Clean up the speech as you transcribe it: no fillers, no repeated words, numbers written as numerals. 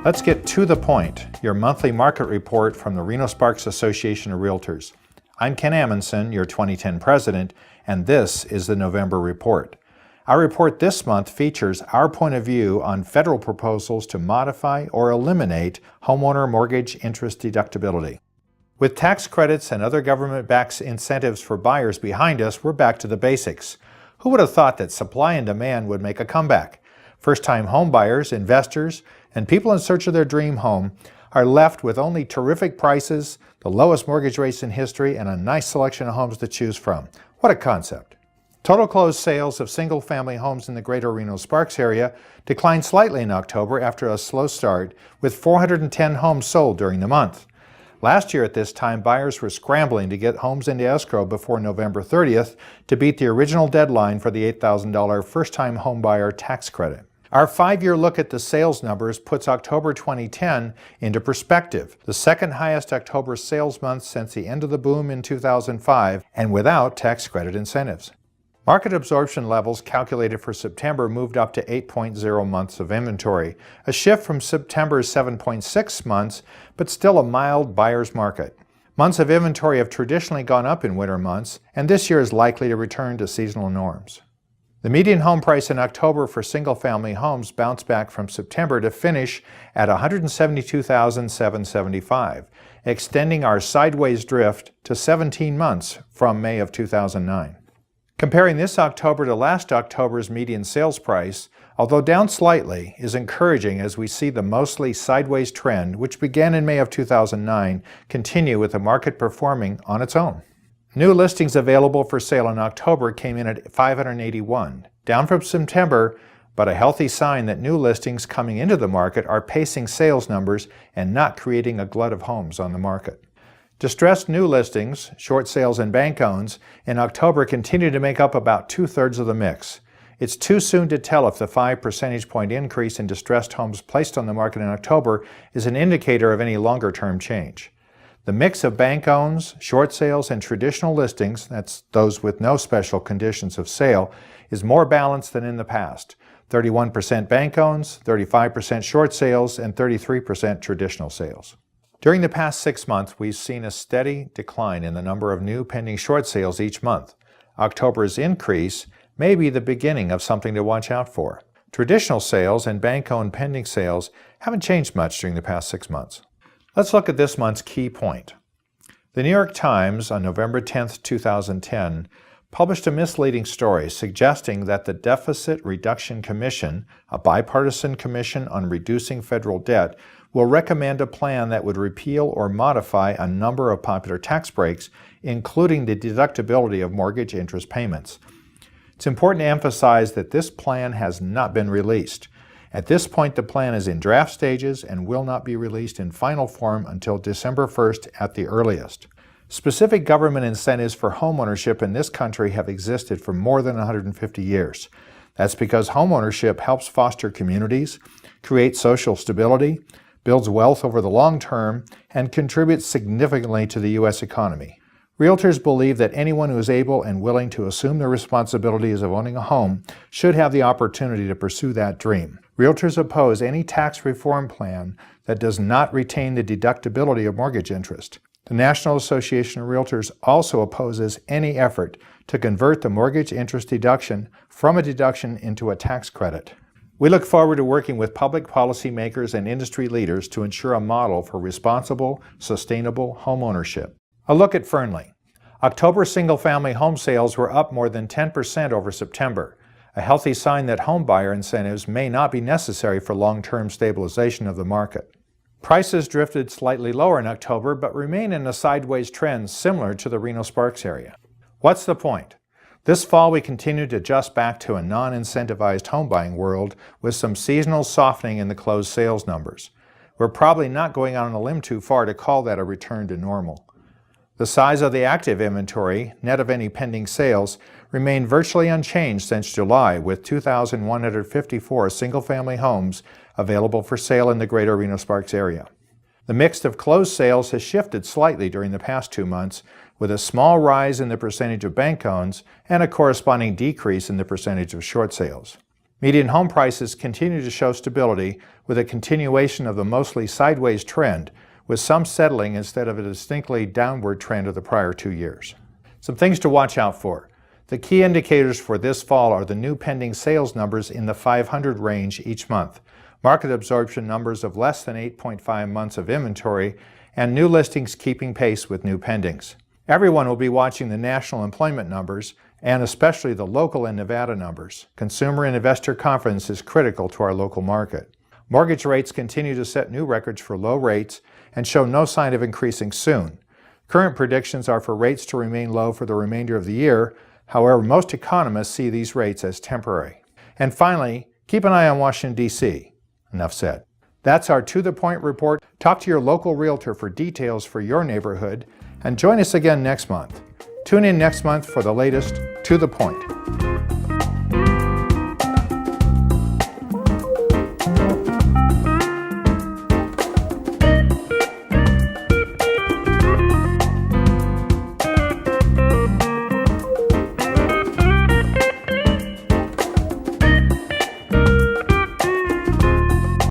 Let's get to the point, your monthly market report from the Reno Sparks Association of Realtors. I'm Ken Amundson, your 2010 president, and this is the November report. Our report this month features our point of view on federal proposals to modify or eliminate homeowner mortgage interest deductibility. With tax credits and other government-backed incentives for buyers behind us, we're back to the basics. Who would have thought that supply and demand would make a comeback? First-time home buyers, investors, and people in search of their dream home are left with only terrific prices, the lowest mortgage rates in history, and a nice selection of homes to choose from. What a concept. Total closed sales of single-family homes in the greater Reno-Sparks area declined slightly in October after a slow start, with 410 homes sold during the month. Last year at this time, buyers were scrambling to get homes into escrow before November 30th to beat the original deadline for the $8,000 first-time homebuyer tax credit. Our 5-year look at the sales numbers puts October 2010 into perspective, the second highest October sales month since the end of the boom in 2005, and without tax credit incentives. Market absorption levels calculated for September moved up to 8.0 months of inventory, a shift from September's 7.6 months, but still a mild buyer's market. Months of inventory have traditionally gone up in winter months, and this year is likely to return to seasonal norms. The median home price in October for single-family homes bounced back from September to finish at $172,775, extending our sideways drift to 17 months from May of 2009. Comparing this October to last October's median sales price, although down slightly, is encouraging as we see the mostly sideways trend, which began in May of 2009, continue with the market performing on its own. New listings available for sale in October came in at 581, down from September, but a healthy sign that new listings coming into the market are pacing sales numbers and not creating a glut of homes on the market. Distressed new listings, short sales, and bank owns in October continue to make up about 2/3 of the mix. It's too soon to tell if the 5 percentage point increase in distressed homes placed on the market in October is an indicator of any longer-term change. The mix of bank owns, short sales, and traditional listings, that's those with no special conditions of sale, is more balanced than in the past. 31% bank owns, 35% short sales, and 33% traditional sales. During the past 6 months, we've seen a steady decline in the number of new pending short sales each month. October's increase may be the beginning of something to watch out for. Traditional sales and bank-owned pending sales haven't changed much during the past 6 months. Let's look at this month's key point. The New York Times on November 10, 2010, published a misleading story suggesting that the Deficit Reduction Commission, a bipartisan commission on reducing federal debt, will recommend a plan that would repeal or modify a number of popular tax breaks, including the deductibility of mortgage interest payments. It's important to emphasize that this plan has not been released. At this point, the plan is in draft stages and will not be released in final form until December 1st at the earliest. Specific government incentives for homeownership in this country have existed for more than 150 years. That's because homeownership helps foster communities, creates social stability, builds wealth over the long term, and contributes significantly to the U.S. economy. Realtors believe that anyone who is able and willing to assume the responsibilities of owning a home should have the opportunity to pursue that dream. Realtors oppose any tax reform plan that does not retain the deductibility of mortgage interest. The National Association of Realtors also opposes any effort to convert the mortgage interest deduction from a deduction into a tax credit. We look forward to working with public policymakers and industry leaders to ensure a model for responsible, sustainable homeownership. A look at Fernley. October single-family home sales were up more than 10% over September, a healthy sign that homebuyer incentives may not be necessary for long-term stabilization of the market. Prices drifted slightly lower in October, but remain in a sideways trend similar to the Reno-Sparks area. What's the point? This fall, we continue to adjust back to a non-incentivized home buying world with some seasonal softening in the closed sales numbers. We're probably not going on a limb too far to call that a return to normal. The size of the active inventory, net of any pending sales, remained virtually unchanged since July, with 2,154 single-family homes available for sale in the greater Reno-Sparks area. The mix of closed sales has shifted slightly during the past 2 months, with a small rise in the percentage of bank owns and a corresponding decrease in the percentage of short sales. Median home prices continue to show stability with a continuation of the mostly sideways trend, with some settling instead of a distinctly downward trend of the prior 2 years. Some things to watch out for. The key indicators for this fall are the new pending sales numbers in the 500 range each month, market absorption numbers of less than 8.5 months of inventory, and new listings keeping pace with new pendings. Everyone will be watching the national employment numbers, and especially the local and Nevada numbers. Consumer and investor confidence is critical to our local market. Mortgage rates continue to set new records for low rates and show no sign of increasing soon. Current predictions are for rates to remain low for the remainder of the year. However, most economists see these rates as temporary. And finally, keep an eye on Washington, D.C. Enough said. That's our To The Point report. Talk to your local realtor for details for your neighborhood, and join us again next month. Tune in next month for the latest To The Point.